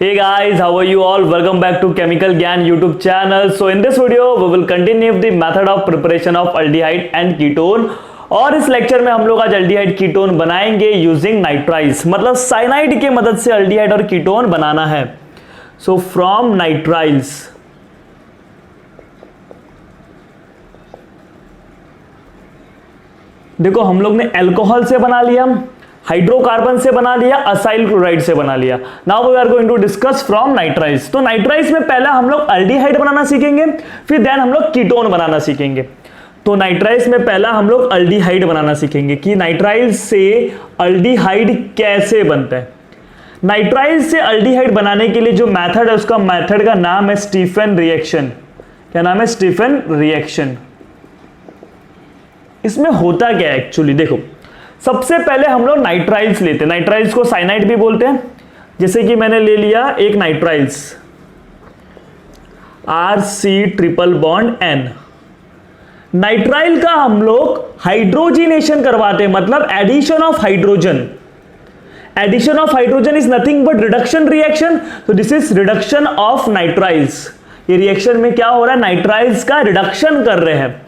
Hey guys, how are you all? Welcome back to Chemical Gyan YouTube channel. So in this video we will continue the method of preparation of aldehyde and ketone. और इस lecture में हम लोग आज aldehyde ketone बनाएंगे using nitriles, मतलब cyanide की मदद से अल्डिहाइड और कीटोन बनाना है. सो फ्रॉम नाइट्राइल्स देखो हम लोग ने अल्कोहल से बना लिया, हाइड्रोकार्बन से बना लिया, असाइल क्लोराइड से बना लिया. Now we are going to discuss from nitriles. तो नाइट्राइल्स में पहला हम लोग अल्डिहाइड बनाना सीखेंगे, फिर देन हम लोग कीटोन बनाना सीखेंगे. तो नाइट्राइल्स में पहला हम लोग अल्डिहाइड बनाना सीखेंगे कि नाइट्राइल्स से अल्डिहाइड कैसे बनता है. नाइट्राइल्स से अल्डिहाइड बनाने के लिए जो मेथड है उसका मेथड का नाम है स्टीफन रिएक्शन. क्या नाम है? Stephen reaction. इसमें होता क्या है एक्चुअली, देखो सबसे पहले हम लोग नाइट्राइल्स लेते हैं. नाइट्राइल्स को साइनाइड भी बोलते हैं. जैसे कि मैंने ले लिया एक नाइट्राइल्स RC∼N. नाइट्राइल का हम लोग हाइड्रोजिनेशन करवाते हैं, मतलब addition of hydrogen. Addition of hydrogen is nothing but reduction reaction. तो this is reduction of nitriles. ये रिएक्शन में क्या हो रहा है? नाइट्राइल्स का रिडक्शन कर रहे हैं.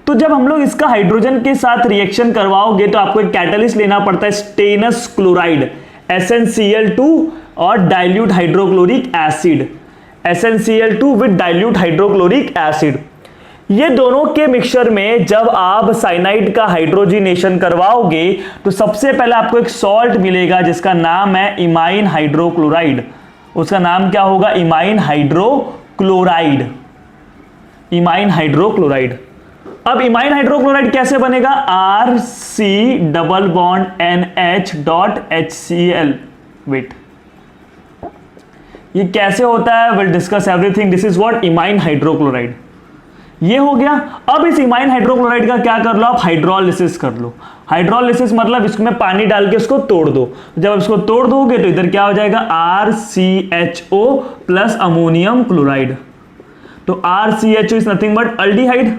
तो जब हम लोग इसका हाइड्रोजन के साथ रिएक्शन करवाओगे तो आपको एक कैटलिस्ट लेना पड़ता है, स्टेनस क्लोराइड SnCl2 और dilute hydrochloric acid. SnCl2 with dilute hydrochloric acid. ये दोनों के मिक्सचर में जब आप साइनाइड का हाइड्रोजिनेशन करवाओगे तो सबसे पहले आपको एक सॉल्ट मिलेगा जिसका नाम है इमाइन हाइड्रोक्लोराइड. उसका नाम क्या होगा? Imine hydrochloride. Imine hydrochloride. अब इमाइन हाइड्रोक्लोराइड कैसे बनेगा? RC∼NH.HCl. वेट, ये कैसे होता है? Will discuss everything. This is what imine hydrochloride. ये हो गया. अब इस इमाइन हाइड्रोक्लोराइड का क्या कर लो आप? हाइड्रोलिसिस कर लो. हाइड्रोलिसिस मतलब इसमें पानी डाल के इसको तोड़ दो. जब इसको तोड़ दोगे तो इधर क्या हो जाएगा? RCHO plus ammonium chloride. तो RCHO is nothing but aldehyde.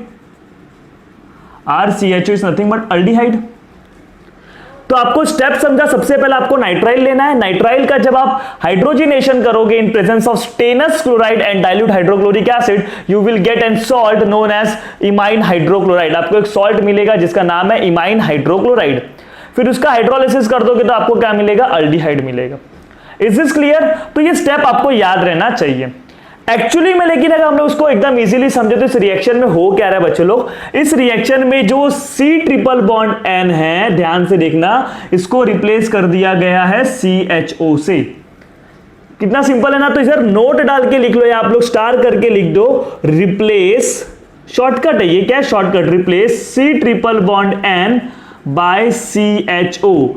RCHO is nothing but aldehyde. तो आपको स्टेप समझा. सबसे पहले आपको नाइट्राइल लेना है. नाइट्राइल का जब आप हाइड्रोजिनेशन करोगे in presence of stannous chloride and dilute hydrochloric acid, you will get an salt known as imine hydrochloride. आपको एक सॉल्ट मिलेगा जिसका नाम है इमाइन हाइड्रोक्लोराइड. फिर उसका हाइड्रोलिसिस कर दोगे तो आपको क्या मिलेगा? अल्डिहाइड मिलेगा. Is this clear? तो ये स्टेप आपको याद रहना चाहिए एक्चुअली में. लेकिन अगर हम लोग उसको एकदम इजीली समझे तो इस रिएक्शन में हो क्या रहा है बच्चे लोग? इस रिएक्शन में जो C∼N है, ध्यान से देखना, इसको रिप्लेस कर दिया गया है CHO से. कितना सिंपल है ना. तो इधर नोट डाल के लिख लो या आप लोग स्टार करके लिख दो, रिप्लेस. शॉर्टकट है ये. क्या है shortcut? Replace C∼N bye CHO.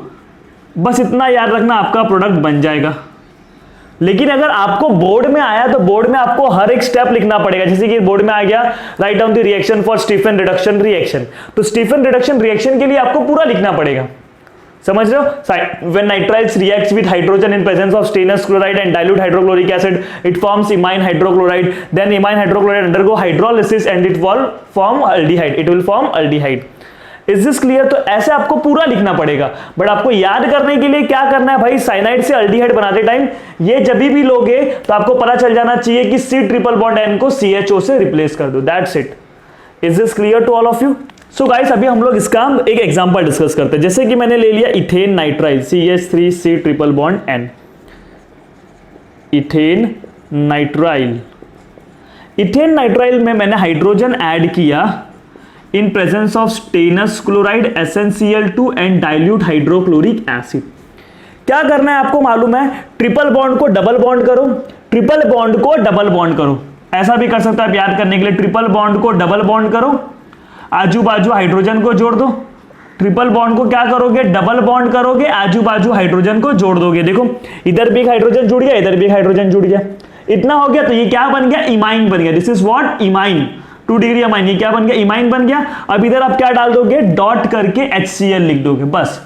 बस इतना याद रखना, आपका प्रोडक्ट बन जाएगा. लेकिन अगर आपको बोर्ड में आया तो बोर्ड में आपको हर एक स्टेप लिखना पड़ेगा. जैसे कि बोर्ड में आ गया, write down the reaction for Stephen reduction reaction. तो स्टीफन रिडक्शन रिएक्शन के लिए आपको पूरा लिखना पड़ेगा. समझ रहे हो? When nitriles reacts with hydrogen in presence of stannous chloride and dilute hydrochloric acid, it forms imine hydrochloride. Then imine hydrochloride undergo hydrolysis and it will form aldehyde. It will form aldehyde. Is this clear? तो ऐसे आपको पूरा लिखना पड़ेगा. But आपको याद करने के लिए क्या करना है भाई? साइनाइड से अल्डिहाइड बनाते टाइम ये जब भी लोगे तो आपको पता चल जाना चाहिए कि C∼N को CHO से रिप्लेस कर दो. That's it. Is this clear to all of you? So guys, अभी हम लोग इसका एक एग्जांपल डिस्कस करते हैं. जैसे कि मैंने ले लिया ethane nitrile CH3C∼N. Ethane nitrile. Ethane nitrile में मैंने हाइड्रोजन ऐड किया in presence of stannous chloride SnCl2 and dilute hydrochloric acid. क्या करना है आपको मालूम है? ट्रिपल बॉन्ड को डबल बॉन्ड करो. ट्रिपल बॉन्ड को डबल बॉन्ड करो. ऐसा भी कर सकता है याद करने के लिए. ट्रिपल बॉन्ड को डबल बॉन्ड करो, आजू बाजू हाइड्रोजन को जोड़ दो. ट्रिपल बॉन्ड को क्या करोगे? डबल बॉन्ड करोगे, आजू बाजू हाइड्रोजन को जोड़ दोगे. देखो इधर भी एक हाइड्रोजन जुड़ गया, इधर भी एक हाइड्रोजन जुड़ गया. इतना हो गया तो ये क्या बन गया? इमाइन बन गया. This is what? Imine. 2 degree amine. ये क्या बन गया? इमाइन बन गया. अब इधर आप क्या डाल दोगे? डॉट करके HCl लिख दोगे. बस.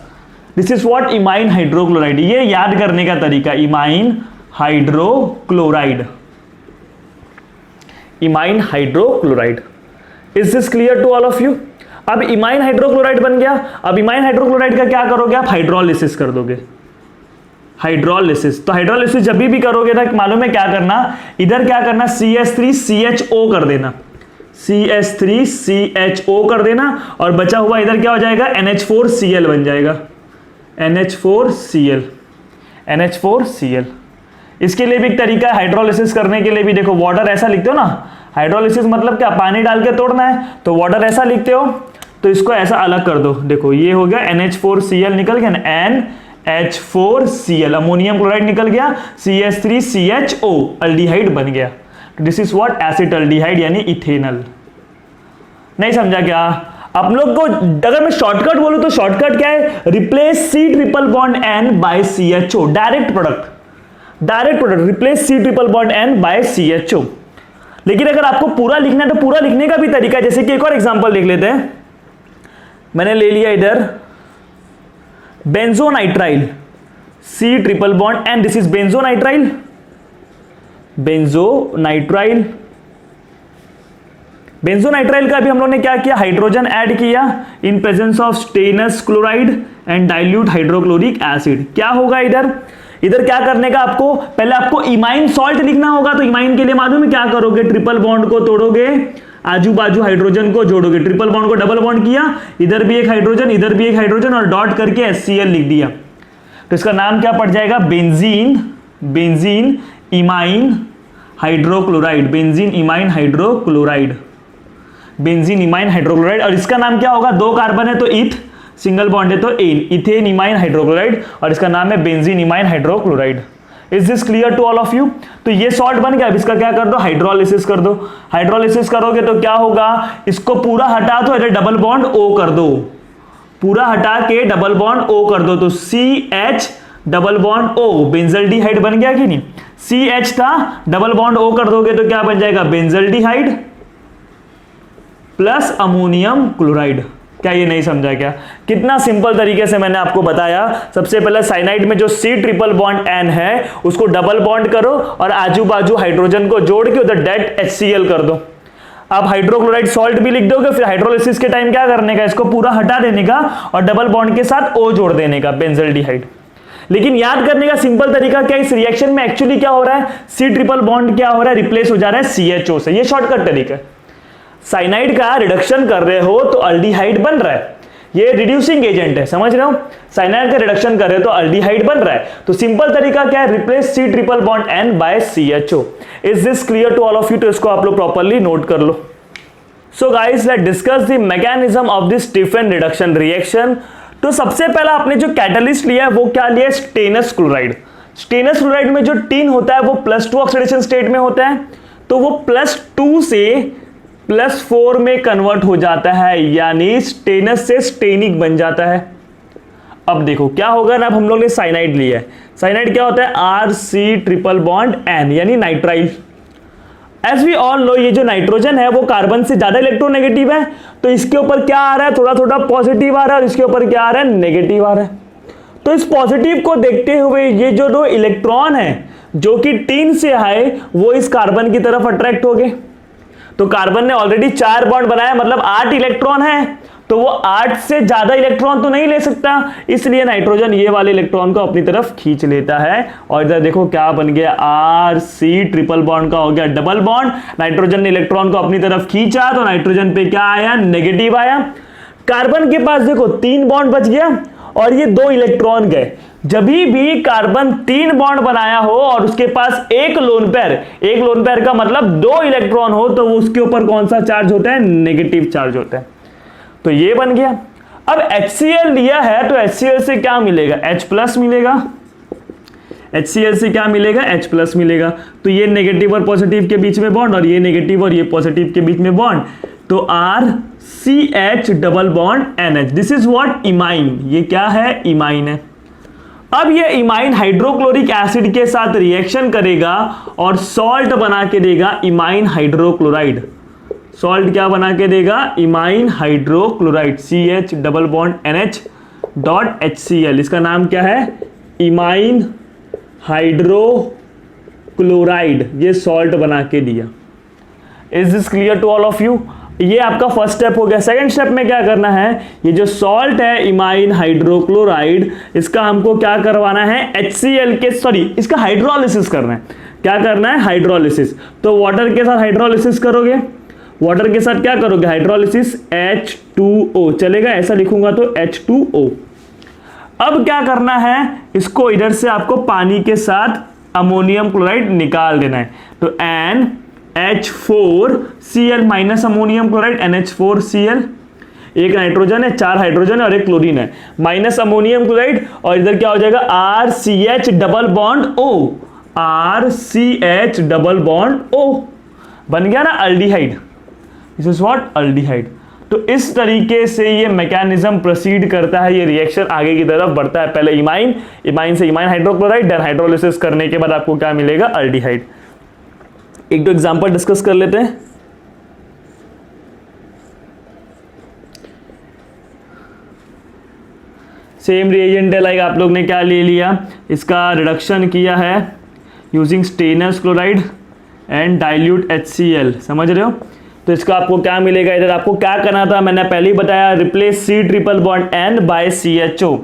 This is what? Imine hydrochloride. ये याद करने का तरीका, imine hydrochloride. Imine hydrochloride. Is this clear to all of you? अब इमाइन हाइड्रोक्लोराइड बन गया. अब इमाइन हाइड्रोक्लोराइड का क्या करोगे आप? हाइड्रोलिसिस कर दोगे. हाइड्रोलिसिस। तो हाइड्रोलिसिस जब भी करोगे ना, मालूम है क्या करना, इधर क्या करना, CH3CHO कर देना, CH3CHO कर देना, और बचा हुआ इधर क्या हो जाएगा, NH4Cl बन जाएगा, NH4Cl। इसके लिए भी एक तरीका है हाइड्रोलिसिस करने के लिए भी, देखो वाटर ऐसा लिखते हो ना, हाइड्रोलिसिस मतलब क्या, पानी डाल के तोड़ना है, तो वाटर ऐसा लिखते हो, तो इसको ऐसा अलग कर दो, देखो ये हो गया NH4Cl निकल गया ना, NH4Cl, अमोनियम क्लोराइड निकल गया, CH3CHO अल्डिहाइड बन गया। दिस इज व्हाट, एसिटल्डिहाइड यानी इथेनल। नहीं समझा क्या आप लोग को? अगर मैं शॉर्टकट बोलूं तो शॉर्टकट क्या है, replace C triple bond N by CHO, direct product, replace C triple bond N by CHO। लेकिन अगर आपको पूरा लिखना है तो पूरा लिखने का भी तरीका है, जैसे कि एक और एग्जांपल देख लेते हैं। मैंने ले लिया इधर benzonitrile, C triple bond N, this is benzonitrile, benzonitrile का भी हम लोग ने क्या किया, हाइड्रोजन ऐड किया इन presence of stannous chloride and dilute hydrochloric acid. क्या होगा इधर क्या करने का, आपको पहले आपको इमाइन सॉल्ट लिखना होगा। तो इमाइन के लिए मालूम है क्या करोगे, ट्रिपल बॉन्ड को तोड़ोगे, आजू बाजू हाइड्रोजन को जोड़ोगे, ट्रिपल बॉन्ड को डबल बॉन्ड किया, इधर भी एक हाइड्रोजन, इधर भी एक हाइड्रोजन, और डॉट करके HCl लिख दिया। तो इसका नाम क्या पड़ जाएगा, benzene imine hydrochloride, benzene imine hydrochloride. और इसका नाम क्या होगा, दो कार्बन है तो इथ, सिंगल बॉन्ड है तो एन, इथेन इमाइन हाइड्रोक्लोराइड, और इसका नाम है benzene imine hydrochloride. Is this clear to all of you? तो ये सॉल्ट बन गया। अब इसका क्या कर दो, हाइड्रोलिसिस कर दो। हाइड्रोलिसिस करोगे तो क्या होगा, इसको पूरा हटा दो, इधर डबल बॉन्ड O कर दो, पूरा हटा के डबल बॉन्ड O कर दो, तो CH double bond O, benzaldehyde बन गया कि नहीं, CH था, डबल बॉन्ड O कर दोगे तो क्या बन जाएगा, बेंजल्डिहाइड प्लस अमोनियम क्लोराइड। क्या ये नहीं समझा क्या? कितना सिंपल तरीके से मैंने आपको बताया। सबसे पहले साइनाइड में जो C ट्रिपल बॉन्ड N है उसको डबल बॉन्ड करो और आजू बाजू हाइड्रोजन को जोड़ के उधर डेड HCl कर दो। आप हाइड्रोक्लोराइड सॉल्ट भी लिख दोगे, फिर हाइड्रोलिसिस के टाइम क्या करने का, इसको पूरा हटा देने का और डबल बॉन्ड के साथ O जोड़ देने का, बेंजल्डिहाइड। लेकिन याद करने का सिंपल तरीका क्या, इस रिएक्शन में एक्चुअली क्या हो रहा है, C ट्रिपल बॉन्ड क्या हो रहा है, रिप्लेस हो जा रहा है CHO से। ये शॉर्टकट तरीका है। साइनाइड का रिडक्शन कर रहे हो तो अल्डिहाइड बन रहा है, ये रिड्यूसिंग एजेंट है, समझ रहे हो। साइनाइड का रिडक्शन कर रहे हो तो अल्डिहाइड बन रहा है। तो सिंपल तरीका क्या है, replace C triple bond N by CHO। Is this clear to all of you? तो इसको आप लोग प्रॉपर्ली नोट कर लो। So guys, let's discuss the mechanism of this Stephen reduction reaction. तो सबसे पहला आपने जो कैटलिस्ट लिया है वो क्या लिया, स्टेनस क्लोराइड। स्टेनस क्लोराइड में जो टीन होता है वो +2 ऑक्सीडेशन स्टेट में होता है, तो वो +2 से +4 में कन्वर्ट हो जाता है, यानी स्टेनस से स्टेनिक बन जाता है। अब देखो क्या होगा ना, अब हम लोग ने साइनाइड लिया है। साइनाइड क्या होता है, RC ट्रिपल बॉन्ड N यानी nitrile. As we all know, ये जो नाइट्रोजन है वो कार्बन से ज्यादा इलेक्ट्रोनेगेटिव है, तो इसके ऊपर क्या आ रहा है, थोड़ा थोड़ा पॉजिटिव आ रहा है, और इसके ऊपर क्या आ रहा है, नेगेटिव आ रहा है। तो इस पॉजिटिव को देखते हुए ये जो दो इलेक्ट्रॉन है जो कि टीन से आए वो इस कार्बन की तरफ अट्रैक्ट हो गए। तो कार्बन ने ऑलरेडी 4 बॉन्ड बनाया, मतलब 8 इलेक्ट्रॉन है, तो वो 8 से ज्यादा इलेक्ट्रॉन तो नहीं ले सकता, इसलिए नाइट्रोजन ये वाले इलेक्ट्रॉन को अपनी तरफ खींच लेता है। और इधर देखो क्या बन गया, RC ट्रिपल बॉन्ड का हो गया डबल बॉन्ड। नाइट्रोजन ने इलेक्ट्रॉन को अपनी तरफ खींचा तो नाइट्रोजन पे क्या आया, नेगेटिव आया। कार्बन के पास देखो 3 बॉन्ड बच गया और ये 2 इलेक्ट्रॉन गए। जब भी कार्बन 3 बॉन्ड बनाया हो और उसके पास एक लोन पेयर का मतलब 2 इलेक्ट्रॉन हो, तो उसके ऊपर कौन सा चार्ज होता है, नेगेटिव चार्ज होता है। तो ये बन गया। अब HCl लिया है तो HCl से क्या मिलेगा, H+ मिलेगा। HCl से क्या मिलेगा, H+ मिलेगा। तो ये नेगेटिव और पॉजिटिव के बीच में बॉन्ड, और ये नेगेटिव और ये पॉजिटिव के बीच में बॉन्ड, तो RCH double bond NH। This is what, imine. ये क्या है, इमाइन है। अब ये इमाइन हाइड्रोक्लोरिक एसिड के साथ रिएक्शन करेगा और सॉल्ट बना के देगा, इमाइन हाइड्रोक्लोराइड। सॉल्ट क्या बना के देगा, imine hydrochloride, CH double bond NH dot HCl। इसका नाम क्या है, इमाइन हाइड्रोक्लोराइड। ये सॉल्ट बना के दिया। Is this clear to all of you? ये आपका फर्स्ट स्टेप हो गया। सेकंड स्टेप में क्या करना है, ये जो सॉल्ट है इमाइन हाइड्रोक्लोराइड, इसका हमको क्या करवाना है, HCl के इसका हाइड्रोलिसिस करना है। क्या करना है, हाइड्रोलिसिस। तो वाटर के साथ हाइड्रोलिसिस करोगे, वाटर के साथ क्या करोगे, हाइड्रोलिसिस, H2O चलेगा, ऐसा लिखूंगा तो H2O। अब क्या करना है, इसको इधर से आपको पानी के साथ अमोनियम क्लोराइड निकाल देना है। तो NH4Cl minus ammonium chloride, NH4Cl, एक नाइट्रोजन है, 4 हाइड्रोजन है और एक क्लोरीन है, माइनस अमोनियम क्लोराइड, और इधर क्या हो जाएगा, RCH double bond O, RCH double bond O, बन गया ना aldehyde. This is what, aldehyde. तो इस तरीके से ये मैकेनिज्म प्रोसीड करता है, ये रिएक्शन आगे की तरफ बढ़ता है। पहले इमाइन से इमाइन हाइड्रोक्लोराइड, देन हाइड्रोलिसिस करने के बाद आपको क्या मिलेगा, अल्डिहाइड। एक दो एग्जांपल डिस्कस कर लेते हैं। सेम रिएजेंट है, लाइक आप लोग ने क्या ले लिया, इसका रिडक्शन किया है using stannous chloride and dilute HCl, समझ रहे हो। तो इसका आपको क्या मिलेगा, इधर आपको क्या करना था, मैंने पहले ही बताया, replace C triple bond N by CHO,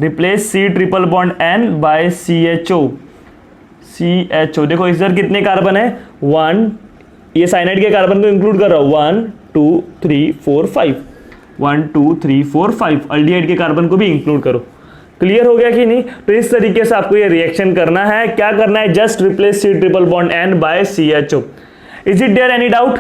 replace C triple bond N by CHO। देखो इधर कितने कार्बन है, 1, ये साइनाइड के कार्बन को इंक्लूड कर रहा हूं, 1 2 3 4 5, 1 2 3 4 5, अल्डिहाइड के कार्बन को भी इंक्लूड करो। क्लियर हो गया कि नहीं। तो इस तरीके से आपको ये रिएक्शन करना है। क्या करना है, just replace C triple bond N by CHO। Is it there any doubt,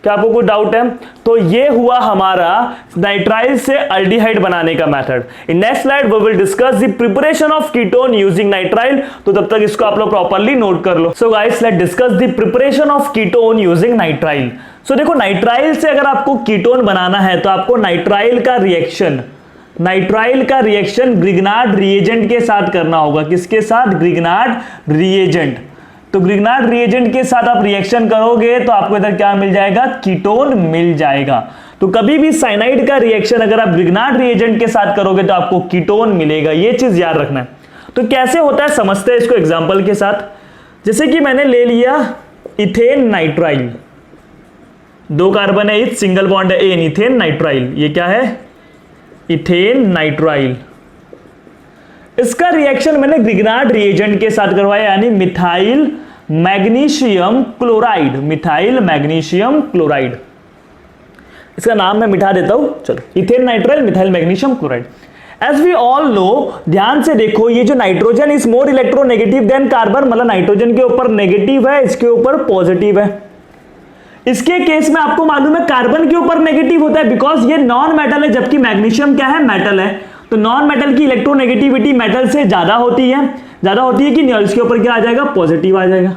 क्या आपको कोई डाउट है। तो ये हुआ हमारा नाइट्राइल से अल्डिहाइड बनाने का method. In next slide we will discuss the preparation of ketone using nitrile. तो तब तक इसको आप लोग प्रॉपर्ली नोट कर लो। So guys let's discuss the preparation of ketone using nitrile. सो देखो नाइट्राइल से अगर आपको कीटोन बनाना है तो आपको नाइट्राइल का रिएक्शन ग्रिग्नार्ड रिएजेंट के साथ करना होगा। किसके साथ, ग्रिग्नार्ड रिएजेंट। तो ग्रिग्नार्ड रिएजेंट के साथ आप रिएक्शन करोगे तो आपको इधर क्या मिल जाएगा, कीटोन मिल जाएगा। तो कभी भी साइनाइड का रिएक्शन अगर आप ग्रिग्नार्ड रिएजेंट के साथ करोगे तो आपको कीटोन मिलेगा, ये चीज याद रखना है। तो कैसे होता है समझते हैं इसको एग्जांपल के साथ। जैसे कि मैंने ले लिया इथेन नाइट्राइल, 2 कार्बन है, इथ सिंगल बॉन्ड है एन, इथेन नाइट्राइल। ये क्या है, इथेन नाइट्राइल। इसका रिएक्शन मैंने ग्रिग्नार्ड रिएजेंट के साथ करवाया, यानी methyl magnesium chloride, methyl magnesium chloride. इसका नाम मैं मिटा देता हूं, चलो, ethane nitrile methyl magnesium chloride. As we all know, ध्यान से देखो, ये जो nitrogen is more electronegative than carbon, मतलब नाइट्रोजन के ऊपर नेगेटिव है, इसके ऊपर पॉजिटिव है। इसके केस में आपको मालूम है कार्बन के ऊपर नेगेटिव होता है बिकॉज ये नॉन मेटल है, जबकि मैग्नीशियम क्या है, मेटल है। तो नॉन मेटल की इलेक्ट्रोनेगेटिविटी मेटल से ज्यादा होती है कि नहीं, और इसके ऊपर क्या आ जाएगा, पॉजिटिव आ जाएगा।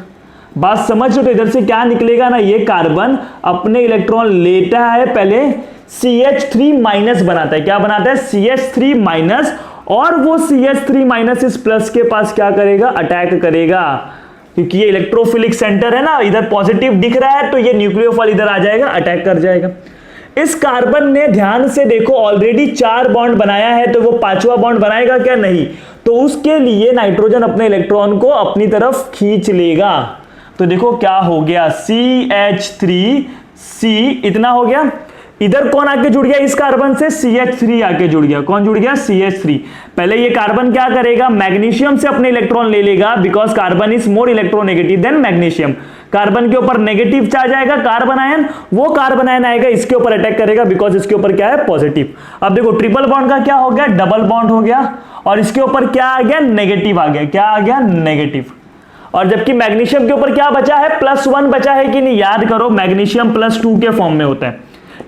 बात समझ लो। तो इधर से क्या निकलेगा ना, ये कार्बन अपने इलेक्ट्रॉन लेता है, पहले CH3 माइनस बनाता है। क्या बनाता है, CH3 माइनस, और वो CH3 माइनस इस प्लस के पास क्या करेगा, अटैक करेगा, क्योंकि ये इलेक्ट्रोफिलिक सेंटर है ना, इधर पॉजिटिव दिख रहा है, तो ये न्यूक्लियोफाइल इधर आ जाएगा, अटैक कर जाएगा। इस कार्बन ने ध्यान से देखो ऑलरेडी 4 बॉन्ड बनाया है, तो वो 5वां बॉन्ड बनाएगा क्या, नहीं। तो उसके लिए नाइट्रोजन अपने इलेक्ट्रॉन को अपनी तरफ खींच लेगा। तो देखो क्या हो गया, CH3C इतना हो गया। इधर कौन आके जुड़ गया, इस कार्बन से CH3 आके जुड़ गया। कौन जुड़ गया, CH3। पहले ये कार्बन क्या करेगा, मैग्नीशियम से अपने इलेक्ट्रॉन ले लेगा, because carbon is more electronegative then magnesium. Carbon के ऊपर नेगेटिव चार्ज आएगा, कार्बन आयन, वो कार्बन आयन आएगा इसके ऊपर अटैक करेगा, बिकॉज इसके ऊपर क्या है, पॉजिटिव। अब देखो ट्रिपल बॉन्ड का क्या हो गया, डबल बॉन्ड हो गया, और इसके ऊपर क्या आ गया, नेगेटिव आ गया। क्या आ गया, नेगेटिव। और जबकि मैग्नीशियम के ऊपर क्या बचा है, +1 बचा है कि नहीं, याद करो मैग्नीशियम +2 के फॉर्म में होता है।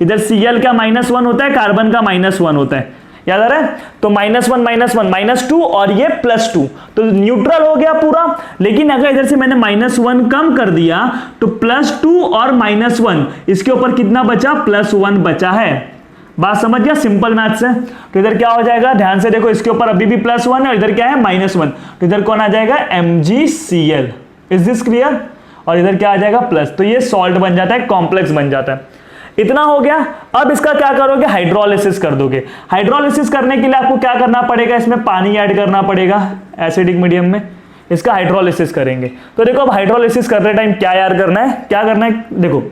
इधर Cl का -1 होता है, कार्बन का -1 होता है, याद आ रहा है। तो -1 -2 और ये +2, तो न्यूट्रल हो गया पूरा। लेकिन अगर इधर से मैंने -1 कम कर दिया तो +2 और -1, इसके ऊपर कितना बचा, +1 बचा है। बात समझ गया, सिंपल मैथ्स है। तो इधर क्या हो जाएगा, ध्यान से देखो, इसके ऊपर अभी भी +1 है और इधर क्या है, -1, तो इधर कौन आ जाएगा, MgCl। Is this clear. और इधर क्या आ जाएगा, प्लस, तो ये सॉल्ट बन जाता है, कॉम्प्लेक्स बन जाता है। इतना हो गया। अब इसका क्या करोगे, हाइड्रोलिसिस कर दोगे। हाइड्रोलिसिस करने के लिए आपको क्या करना पड़ेगा, इसमें पानी ऐड करना पड़ेगा एसिडिक मीडियम में, इसका हाइड्रोलिसिस करेंगे। तो देखो अब हाइड्रोलिसिस करते टाइम क्या याद करना है, क्या करना है, देखो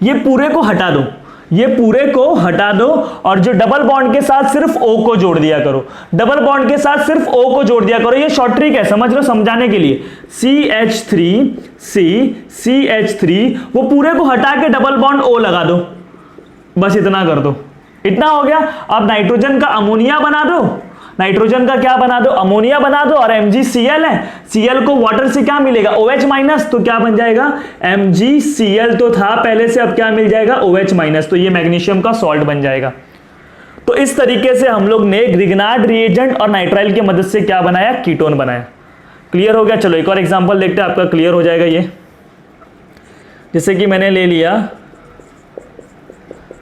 ये पूरे को हटा दो, ये पूरे को हटा दो और जो डबल बॉन्ड के साथ सिर्फ O को जोड़ दिया करो, डबल बॉन्ड के साथ सिर्फ O को जोड़ दिया करो। ये शॉर्ट ट्रिक है, समझ लो समझाने के लिए। CH3 वो पूरे को हटा के डबल बॉन्ड O लगा दो, बस इतना कर दो, इतना हो गया। अब नाइट्रोजन का अमोनिया बना दो, नाइट्रोजन का क्या बना दो, अमोनिया बना दो, और MgCl है, Cl को वाटर से क्या मिलेगा, OH माइनस, तो क्या बन जाएगा MgCl तो था पहले से, अब क्या मिल जाएगा OH माइनस, तो ये मैग्नीशियम का सॉल्ट बन जाएगा। तो इस तरीके से हम लोग ने ग्रिग्नार्ड रिएजेंट और नाइट्राइल की मदद से क्या बनाया, कीटोन बनाया। क्लियर हो गया। चलो एक और एग्जांपल देखते हैं, आपका क्लियर हो जाएगा ये। जैसे कि मैंने ले लिया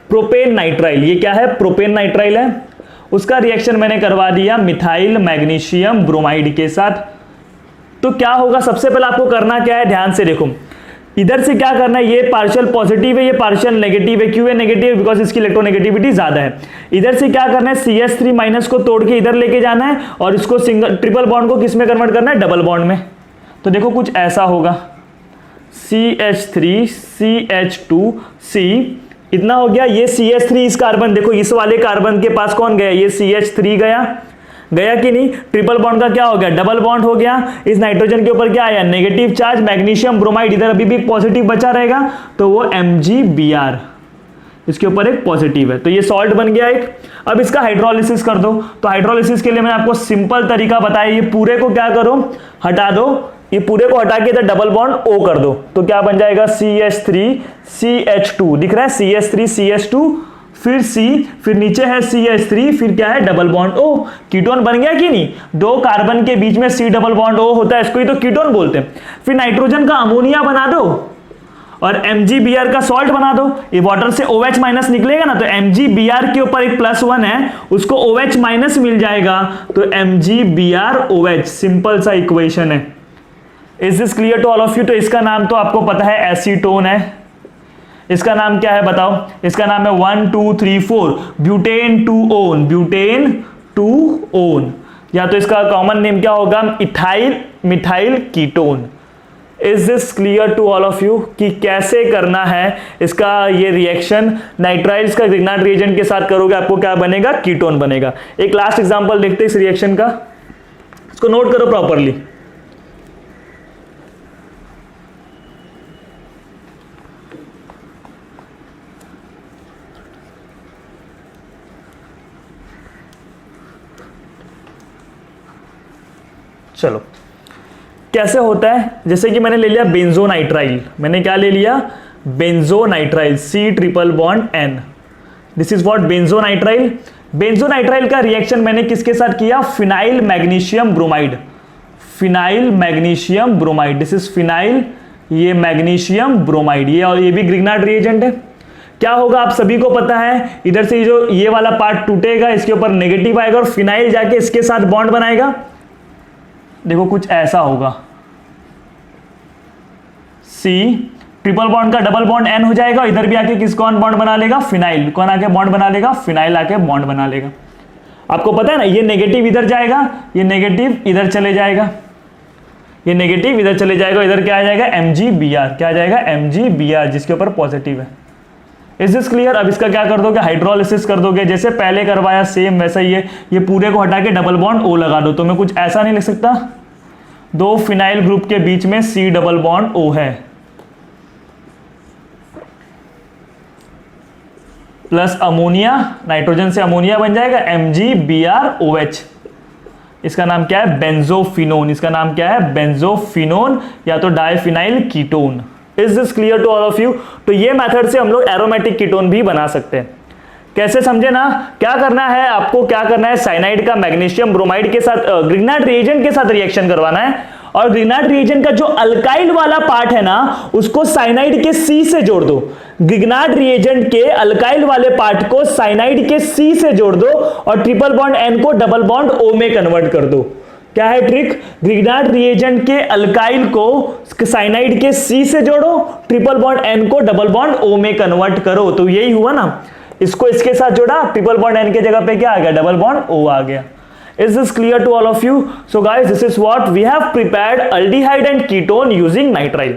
प्रोपेन नाइट्राइल, ये क्या है, प्रोपेन नाइट्राइल है, उसका रिएक्शन मैंने करवा दिया मिथाइल मैग्नीशियम ब्रोमाइड के साथ। तो क्या होगा, सबसे पहले आपको करना क्या है, ध्यान से देखो, इधर से क्या करना है, ये पार्शियल पॉजिटिव है, ये पार्शियल नेगेटिव है। क्यों है नेगेटिव, बिकॉज इसकी इलेक्ट्रोनेगेटिविटी ज्यादा है। इधर से क्या करना है, CH3 माइनस को तोड़ के इधर लेके जाना है और इसको सिंगल ट्रिपल बॉन्ड को किस में कन्वर्ट करना है, डबल बॉन्ड में। तो देखो कुछ ऐसा होगा, CH3 CH2 C, इतना हो गया। ये CH3 इस कार्बन, देखो इस वाले कार्बन के पास कौन गया, ये CH3 गया कि नहीं, ट्रिपल बॉन्ड का क्या हो गया, डबल बॉन्ड हो गया। इस नाइट्रोजन के ऊपर क्या आया, नेगेटिव चार्ज, मैग्नीशियम ब्रोमाइड इधर अभी भी पॉजिटिव बचा रहेगा, तो वो MgBr इसके ऊपर एक पॉजिटिव है, तो ये सॉल्ट बन गया एक। अब इसका हाइड्रोलिसिस कर दो। तो हाइड्रोलिसिस के लिए मैंने आपको सिंपल तरीका बताया, ये पूरे को क्या करो, हटा दो, ये पूरे को हटा के इधर डबल बॉन्ड O कर दो, तो क्या बन जाएगा CH3 CH2, दिख रहा है CH3 CH2, फिर C, फिर नीचे है CH3, फिर क्या है डबल बॉन्ड O। कीटोन बन गया कि नहीं, दो कार्बन के बीच में C डबल बॉन्ड O होता है, इसको ही तो कीटोन बोलते हैं। फिर नाइट्रोजन का अमोनिया बना दो और MgBr का सॉल्ट बना दो, ये वाटर से OH माइनस निकलेगा ना, तो MgBr के ऊपर एक +1 है, उसको OH माइनस मिल जाएगा, तो MgBrOH, सिंपल सा इक्वेशन है। Is this clear to all of you. तो इसका नाम तो आपको पता है एसीटोन है, इसका नाम क्या है बताओ, इसका नाम है 1 2 3 4 ब्यूटेन 2-ओन, ब्यूटेन 2-ओन, या तो इसका कॉमन नेम क्या होगा, methyl ketone. Is this clear to all of you कि कैसे करना है इसका ये रिएक्शन, नाइट्राइल्स का ग्रिग्नार्ड रिएजेंट के साथ करोगे आपको क्या बनेगा, कीटोन बनेगा। एक लास्ट एग्जांपल देखते हैं इस रिएक्शन का, इसको नोट करो प्रॉपरली। चलो कैसे होता है, जैसे कि मैंने ले लिया बेंजोनाइट्राइल, मैंने क्या ले लिया, बेंजोनाइट्राइल C∼N, this is what बेंजोनाइट्राइल। Benzonitrile का रिएक्शन मैंने किसके साथ किया, phenyl magnesium bromide, phenyl magnesium bromide, this is phenyl, ये मैग्नीशियम ब्रोमाइड, ये और ये भी ग्रिग्नार्ड रिएजेंट है। क्या होगा आप सभी को पता है, इधर से जो ये वाला पार्ट टूटेगा, इसके ऊपर नेगेटिव आएगा और फिनाइल जाके इसके साथ बॉन्ड बनाएगा, देखो कुछ ऐसा होगा, C ट्रिपल बॉन्ड का डबल बॉन्ड N हो जाएगा, इधर भी आके किस कौन बॉन्ड बना लेगा, फिनाइल, कौन आके बॉन्ड बना लेगा, फिनाइल आके बॉन्ड बना लेगा। आपको पता है ना, ये नेगेटिव इधर जाएगा, ये नेगेटिव इधर चले जाएगा, ये नेगेटिव इधर चले जाएगा, इधर क्या आ जाएगा MgBr, क्या आ जाएगा MgBr, जिसके ऊपर पॉजिटिव है। Is this clear. अब इसका क्या कर दोगे, हाइड्रोलिसिस कर दोगे, जैसे पहले करवाया सेम वैसा ही है, ये पूरे को हटा के डबल बॉन्ड O लगा दो, तो मैं कुछ ऐसा नहीं लिख सकता, दो फिनाइल ग्रुप के बीच में C डबल बॉन्ड O है, प्लस अमोनिया, नाइट्रोजन से अमोनिया बन जाएगा MgBrOH, इसका नाम क्या है, बेंजोफिनोन, इसका नाम क्या है, बेंजोफिनोन, या तो diphenyl ketone. Is this clear to all of you. तो ये मेथड से हम लोग एरोमेटिक कीटोन भी बना सकते हैं। कैसे समझे ना, क्या करना है आपको, क्या करना है, साइनाइड का मैग्नीशियम ब्रोमाइड के साथ ग्रिग्नार्ड रिएजेंट के साथ रिएक्शन करवाना है, और ग्रिग्नार्ड रिएजेंट का जो अल्काइल वाला पार्ट है ना, उसको साइनाइड के C से जोड़ दो, ग्रिग्नार्ड रिएजेंट के अल्काइल वाले पार्ट को साइनाइड के C से जोड़ दो और ट्रिपल बॉन्ड N को डबल बॉन्ड O में कन्वर्ट कर दो। क्या है ट्रिक, ग्रिग्नार्ड रिएजेंट के अल्काइल को साइनाइड के C से जोड़ो, ट्रिपल बॉन्ड N को डबल बॉन्ड O में कन्वर्ट करो, तो यही हुआ ना, इसको इसके साथ जोड़ा, ट्रिपल बॉन्ड N के जगह पे क्या आ गया, डबल बॉन्ड O आ गया। Is this clear to all of you? So guys, this is what we have prepared aldehyde and ketone using nitrile.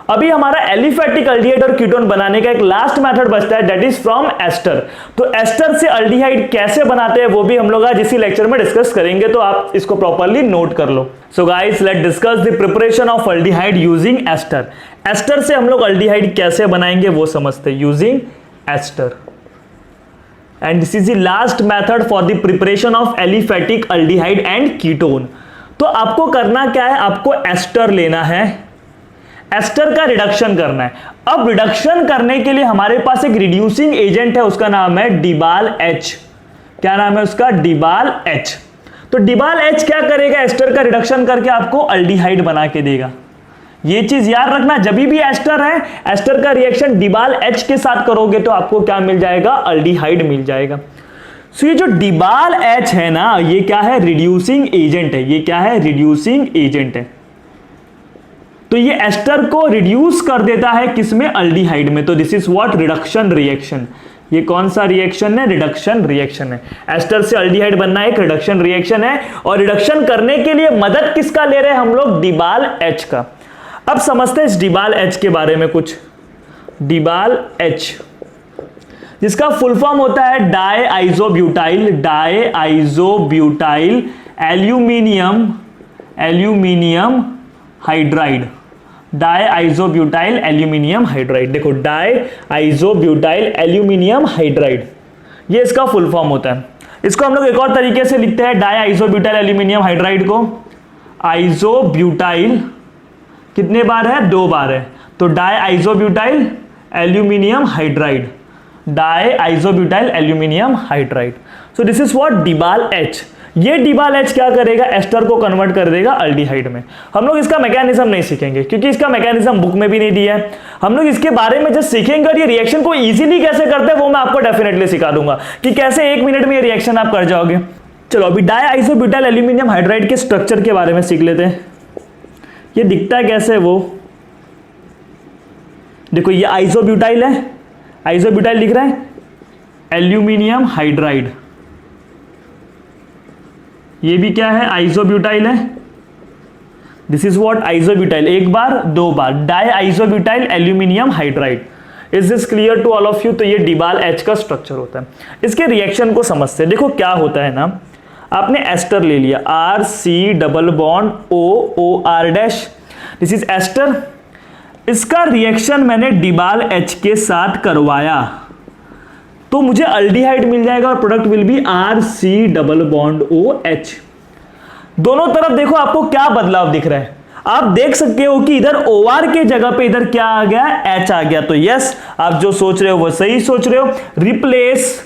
अभी हमारा एलिफैटिक अल्डिहाइड और कीटोन बनाने का एक लास्ट मेथड बचता है, दैट इज फ्रॉम एस्टर। तो एस्टर से अल्डिहाइड कैसे बनाते हैं वो भी हम लोग आज इसी लेक्चर में डिस्कस करेंगे, तो आप इसको प्रॉपर्ली नोट कर लो। So guys, let discuss the preparation of aldehyde using ester. Ester से हम लोग अल्डिहाइड कैसे बनाएंगे वो समझते हैं, using ester. And this is the last method for the preparation of aliphatic aldehyde and ketone. तो आपको करना क्या है, आपको एस्टर लेना है, एस्टर का रिडक्शन करना है। अब रिडक्शन करने के लिए हमारे पास एक रिड्यूसिंग एजेंट है, उसका नाम है डिबाल एच। क्या नाम है उसका, डिबाल एच। तो डिबाल एच क्या करेगा, एस्टर का रिडक्शन करके आपको अल्डिहाइड बना के देगा। ये चीज याद रखना, जब भी एस्टर है, एस्टर का रिएक्शन डिबाल एच के साथ करोगे तो आपको क्या मिल जाएगा, अल्डिहाइड मिल जाएगा। सो ये जो डिबाल एच है ना, ये क्या है, रिड्यूसिंग एजेंट है। ये क्या है, रिड्यूसिंग एजेंट है। तो ये एस्टर को रिड्यूस कर देता है किसमें, अल्डिहाइड में। तो this is what, reduction reaction. ये कौन सा रिएक्शन है, रिडक्शन रिएक्शन है। एस्टर से अल्डिहाइड बनना एक रिडक्शन रिएक्शन है, और रिडक्शन करने के लिए मदद किसका ले रहे हैं हम लोग, डिबाल एच का। अब समझते हैं इस डिबाल एच के बारे में कुछ। डिबाल एच जिसका फुल फॉर्म होता है di isobutyl, di isobutyl aluminium hydride, di isobutyl aluminium hydride. देखो, डाई आइजोब्यूटाइल एल्यूमिनियम हाइड्राइड, ये इसका फुल फॉर्म होता है। इसको हम लोग एक और तरीके से लिखते हैं, डाई आइजोब्यूटाइल एल्यूमिनियम हाइड्राइड को आइजोब्यूटाइल कितने बार है, 2 बार है। तो di isobutyl aluminium hydride, di isobutyl aluminium hydride. So this is what, DIBAL H. ये डिबाल एच क्या करेगा, एस्टर को कन्वर्ट कर देगा अल्डिहाइड में। हम लोग इसका मैकेनिज्म नहीं सीखेंगे क्योंकि इसका मैकेनिज्म बुक में भी नहीं दिया है। हम लोग इसके बारे में जस्ट सीखेंगे, और ये रिएक्शन को इजीली कैसे करते हैं वो मैं आपको डेफिनेटली सिखा दूंगा कि कैसे 1 मिनट में ये रिएक्शन आप कर जाओगे। चलो अभी डाई आइजोब्यूटाइल एल्यूमिनियम हाइड्राइड के स्ट्रक्चर के बारे में सीख लेते हैं। ये दिखता है कैसे वो, देखो ये आइजोब्यूटाइल है, आइजोब्यूटाइल लिख रहा है, एल्यूमिनियम हाइड्राइड, ये भी क्या है, आइजोब्यूटाइल है। दिस इज व्हाट, आइजोब्यूटाइल, 1 बार 2 बार, di isobutyl aluminium hydride. Is this clear to all of you. तो ये डिबाल एच का स्ट्रक्चर होता है। इसके रिएक्शन को समझते हैं। देखो क्या होता है ना, आपने एस्टर ले लिया, R C double bond O R dash, this is ester. इसका रिएक्शन मैंने डिबाल एच के साथ करवाया तो मुझे अल्डिहाइड मिल जाएगा, और product will be R C double bond O H. दोनों तरफ देखो आपको क्या बदलाव दिख रहा है, आप देख सकते हो कि इधर OR के जगह पे इधर क्या आ गया, H आ गया। तो यस, आप जो सोच रहे हो वो सही सोच रहे हो। Replace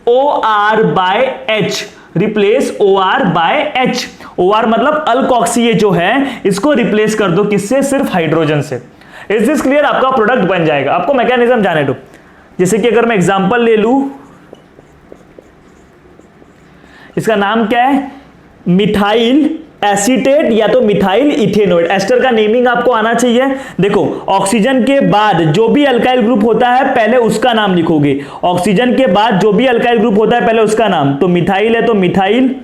OR by H, replace OR by H। OR मतलब अल्कोक्सी, ये जो है इसको रिप्लेस कर दो किससे, सिर्फ हाइड्रोजन से। इज दिस क्लियर, आपका प्रोडक्ट बन जाएगा। आपको मैकेनिज्म जाने दो। जैसे कि अगर मैं एग्जांपल ले लूं, इसका नाम क्या है, मिथाइल एसीटेट या तो मिथाइल इथेनोएट। एस्टर का नेमिंग आपको आना चाहिए। देखो, ऑक्सीजन के बाद जो भी अल्काइल ग्रुप होता है पहले उसका नाम लिखोगे। ऑक्सीजन के बाद जो भी अल्काइल ग्रुप होता है पहले उसका नाम। तो मिथाइल है तो मिथाइल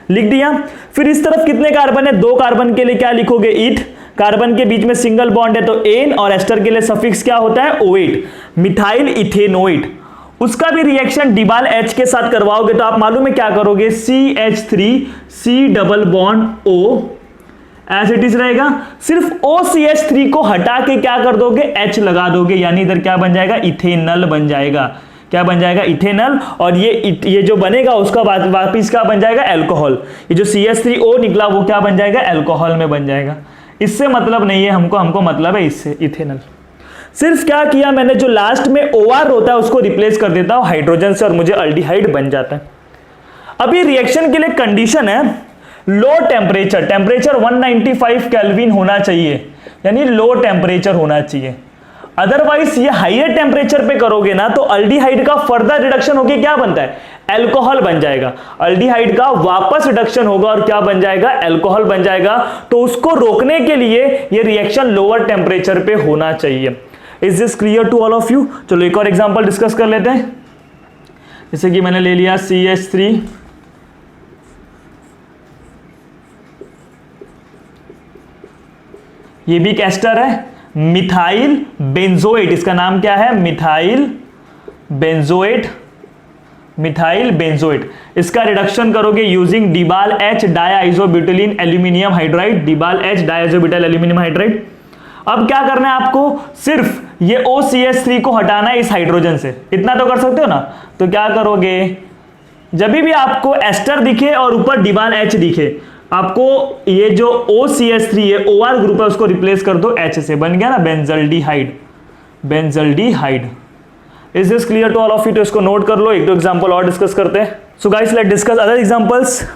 लिख दिया। फिर इस तरफ कितने कार्बन है, 2 कार्बन के लिए क्या लिखोगे, ईथ। कार्बन के बीच में सिंगल बॉन्ड है तो एन, और एस्टर के लिए सफिक्स क्या होता है, ओएट, मिथाइल इथेनोएट। उसका भी रिएक्शन डिबाल एच के साथ करवाओगे तो आप मालूम है क्या करोगे, CH3 C double bond O as it is रहेगा। सिर्फ OCH3 को हटा के क्या कर दोगे, H लगा दोगे, यानी इधर क्या बन जाएगा, इथेनल बन जाएगा। क्या बन जाएगा, इथेनल। और ये जो बनेगा उसका वापिस क्या बन जाएगा, एल्कोहल। ये जो CH3O निकला वो क्या बन जाएगा, एल्कोहल में बन जाएगा। इससे मतलब नहीं है हमको मतलब है इससे, इथेनल। सिर्फ क्या किया मैंने, जो लास्ट में OR होता है उसको रिप्लेस कर देता हूं हाइड्रोजन से और मुझे अल्डिहाइड बन जाता है। अब ये रिएक्शन के लिए कंडीशन है लो टेम्परेचर, टेम्परेचर 195 केल्विन होना चाहिए, यानी लो टेम्परेचर होना चाहिए। अदरवाइज ये हाईयर टेम्परेचर पे करोगे ना तो अल्डिहाइड का फर्दर रिडक्शन होके क्या बनता है, एल्कोहल बन जाएगा। अल्डिहाइड का वापस रिडक्शन होगा और क्या बन जाएगा, एल्कोहल बन जाएगा। तो उसको रोकने के लिए ये रिएक्शन लोअर टेम्परेचर पे होना चाहिए। Is this clear to all of you. चलो एक और एग्जांपल डिस्कस कर लेते हैं। जैसे कि मैंने ले लिया CH3, ये भी एक एस्टर है, मिथाइल बेंजोएट, इसका नाम क्या है, मिथाइल बेंजोएट, मिथाइल बेंजोएट। इसका रिडक्शन करोगे using DIBAL H diisobutyl aluminium hydride, DIBAL H diisobutyl aluminium hydride. अब क्या करना है आपको, सिर्फ ये OCH3 को हटाना है इस हाइड्रोजन से, इतना तो कर सकते हो ना। तो क्या करोगे, जब भी आपको एस्टर दिखे और ऊपर डिबाल एच दिखे, आपको ये जो OCH3 है, OR ग्रुप है, उसको रिप्लेस कर दो H से, बन गया ना benzaldehyde, benzaldehyde. Is this clear to all of you? तो इसको नोट कर लो, एक दो एग्जांपल और डिस्कस करते हैं। सो guys let discuss other examples.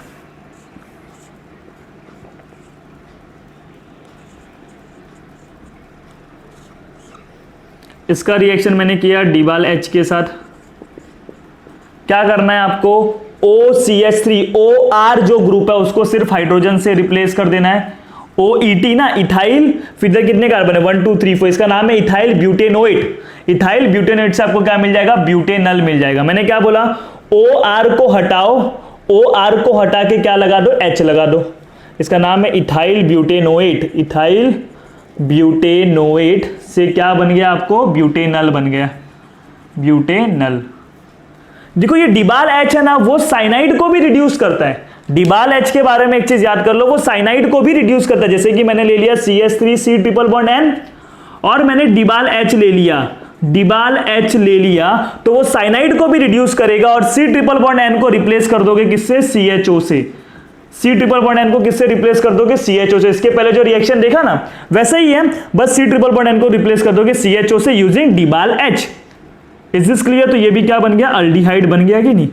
इसका रिएक्शन मैंने किया डिबाल एच के साथ। क्या करना है आपको, OCH3 OR जो ग्रुप है उसको सिर्फ हाइड्रोजन से रिप्लेस कर देना है। OET ना, इथाइल, फिर इधर कितने कार्बन है, 1 2 3 4, इसका नाम है इथाइल ब्यूटेनोएट। इथाइल ब्यूटेनोएट से आपको क्या मिल जाएगा, ब्यूटेनल मिल जाएगा। मैंने क्या बोला, OR को हटाओ, OR को हटा के क्या लगा दो, H लगा दो, इसका नाम है इथाइल ब्यूटेनोएट। इथाइल ब्यूटेनोएट से क्या बन गया आपको, ब्यूटेनल बन गया, ब्यूटेनल। देखो ये डिबाल एच है ना, वो साइनाइड को भी रिड्यूस करता है। डिबाल एच के बारे में एक चीज याद कर लो, वो साइनाइड को भी रिड्यूस करता है। जैसे कि मैंने ले लिया CH3 C triple bond N और मैंने डिबाल एच ले लिया, डिबाल एच ले लिया, तो वो साइनाइड को भी रिड्यूस करेगा और C ट्रिपल बॉन्ड N को रिप्लेस कर दोगे किससे, CHO से। C ट्रिपल बॉन्ड N को किससे रिप्लेस कर दोगे, CHO से। इसके पहले जो रिएक्शन देखा ना वैसे ही है, बस C ट्रिपल बॉन्ड N को रिप्लेस कर दोगे CHO से using DIBAL H. Is this clear? तो ये भी क्या बन गया, अल्डिहाइड बन गया कि नहीं।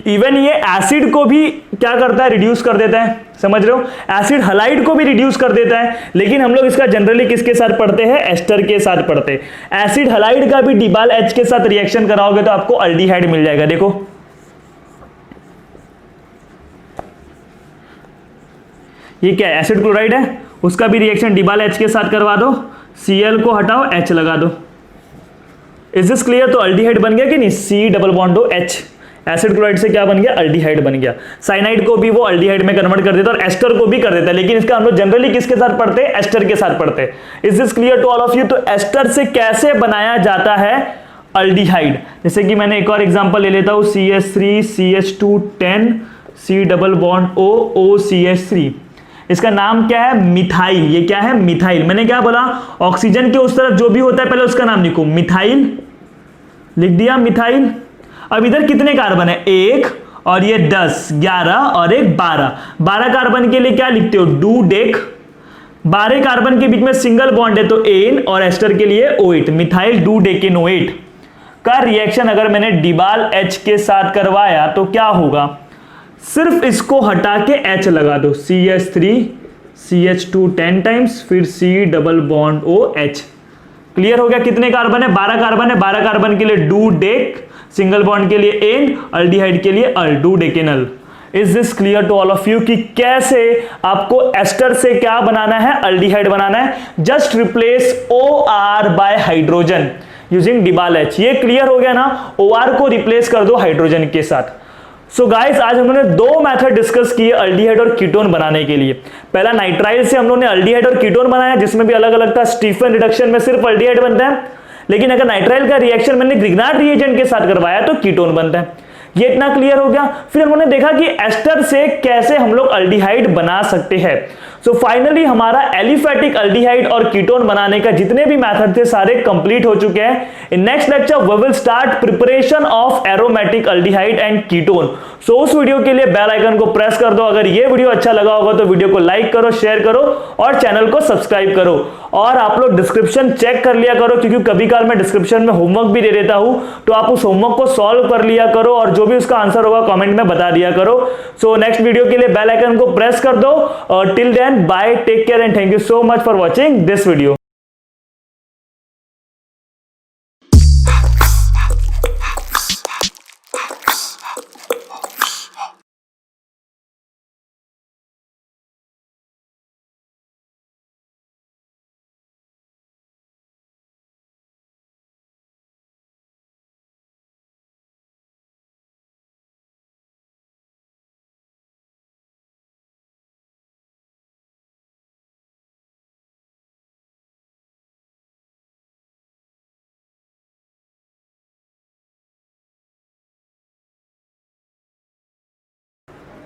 इवन ये एसिड को भी क्या करता है, रिड्यूस कर देता है, समझ रहे हो, एसिड हलाइड को भी रिड्यूस कर देता है। लेकिन हम लोग इसका जनरली किसके साथ पढ़ते हैं, एस्टर के साथ पढ़ते हैं। एसिड हलाइड का भी डिबाल एच के साथ रिएक्शन कराओगे तो आपको अल्डिहाइड मिल जाएगा। देखो ये क्या है, एसिड क्लोराइड है, उसका भी रिएक्शन डिबाल एच के साथ करवा दो, Cl को हटाओ, H लगा दो। Is this clear? तो अल्डिहाइड बन गया कि नहीं, C डबल बॉन्ड हो H, एसिड क्लोराइड से क्या बन गया, अल्डिहाइड बन गया। साइनाइड को भी वो अल्डिहाइड में कन्वर्ट कर देता है और एस्टर को भी कर देता है, लेकिन इसका हम लोग जनरली किसके साथ पढ़ते हैं, एस्टर के साथ पढ़ते हैं। Is this clear to all of you? तो एस्टर से कैसे बनाया जाता है अल्डिहाइड, जैसे कि मैंने एक और एग्जांपल ले लेता हूं, CH3 CH2 10 C double bond O OCH3, इसका नाम क्या है, मिथाइल। ये क्या है, मिथाइल। मैंने क्या बोला, ऑक्सीजन के उस तरफ जो भी होता है पहले उसका नाम लिखो, मिथाइल, लिख दिया मिथाइल। अब इधर कितने कार्बन है, 1 और ये 10 11 और एक 12, 12 कार्बन के लिए क्या लिखते हो, डू डेक। 12 कार्बन के बीच में सिंगल बॉन्ड है तो एन, और एस्टर के लिए OH, मिथाइल डू डेकेनोएट का रिएक्शन अगर मैंने डिबाल एच के साथ करवाया तो क्या होगा, सिर्फ इसको हटा के H लगा दो, CH3 CH2 10 टाइम्स, फिर C double bond OH। Clear हो गया? कितने कार्बन है, 12 कार्बन है, 12 कार्बन के लिए डू डेक, सिंगल बॉन्ड के लिए एन, अल्डिहाइड के लिए al, dodecanal. Is this clear to all of you कि कैसे आपको एस्टर से क्या बनाना है, अल्डिहाइड बनाना है। Just replace OR by hydrogen using DIBAL H. ये क्लियर हो गया ना, OR को रिप्लेस कर दो हाइड्रोजन के साथ। सो गाइस आज हम लोगों ने दो मेथड डिस्कस किए अल्डिहाइड और कीटोन बनाने के लिए। पहला नाइट्राइल से हम लोगों ने अल्डिहाइड और कीटोन बनाया, जिसमें भी अलग अलग था। स्टीफन रिडक्शन में सिर्फ अल्डिहाइड बनता है, लेकिन अगर नाइट्राइल का रिएक्शन मैंने ग्रिग्नार्ड रिएजेंट के साथ करवाया तो कीटोन बनता है। ये इतना क्लियर हो गया। फिर हम लोगों ने देखा कि एस्टर से कैसे हम लोग अल्डिहाइड बना सकते हैं। सो फाइनली हमारा एलिफेटिक अल्डिहाइड और कीटोन बनाने का जितने भी मेथड थे सारे कंप्लीट हो चुके हैं। In next lecture we will start preparation of aromatic aldehyde and ketone. So उस वीडियो के लिए बेल आइकन को प्रेस कर दो। अगर ये वीडियो अच्छा लगा होगा तो वीडियो को लाइक करो, शेयर करो और चैनल को सब्सक्राइब करो। और आप लोग डिस्क्रिप्शन चेक कर लिया करो, क्योंकि कभी कभार मैं डिस्क्रिप्शन में होमवर्क भी दे देता हूं, तो आप उस होमवर्क को सॉल्व कर लिया करो और जो भी उसका आंसर होगा कमेंट में बता दिया करो। सो नेक्स्ट वीडियो के लिए बेल आइकन को प्रेस कर दो। और till then bye, take care and thank you so much for watching this video.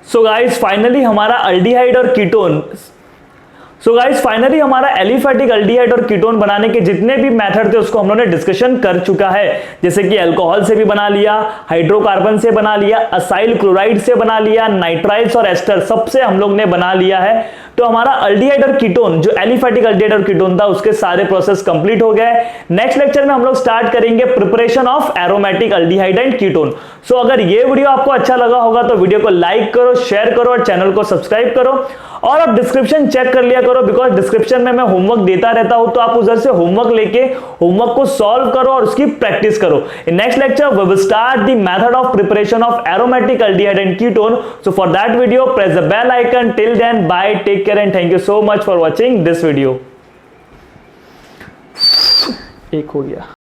So guys finally हमारा अल्डिहाइड और कीटोन हमारा एलिफैटिक अल्डिहाइड और कीटोन बनाने के जितने भी मेथड थे उसको हम लोगों ने डिस्कशन कर चुका है। जैसे कि अल्कोहल से भी बना लिया, हाइड्रोकार्बन से बना लिया, असाइल क्लोराइड से बना लिया, नाइट्राइल्स और एस्टर सबसे हम लोग ने बना लिया है। तो हमारा अल्डिहाइड और कीटोन जो एलिफैटिक अल्डिहाइड और कीटोन था उसके सारे प्रोसेस कंप्लीट हो गए। नेक्स्ट लेक्चर में हम लोग स्टार्ट करेंगे preparation of aromatic aldehyde and ketone. So अगर ये वीडियो आपको अच्छा लगा होगा तो वीडियो को लाइक करो, शेयर करो और चैनल को सब्सक्राइब करो। और आप डिस्क्रिप्शन चेक कर लिया करो, बिकॉज डिस्क्रिप्शन में मैं होमवर्क देता रहता हूं, तो आप उधर से होमवर्क लेके होमवर्क को सॉल्व करो और उसकी प्रैक्टिस करो। In next lecture we will start the method of preparation of aromatic aldehyde and ketone. So for that video press the bell icon. Till then bye, take care and thank you so much for watching this video. एक हो गया।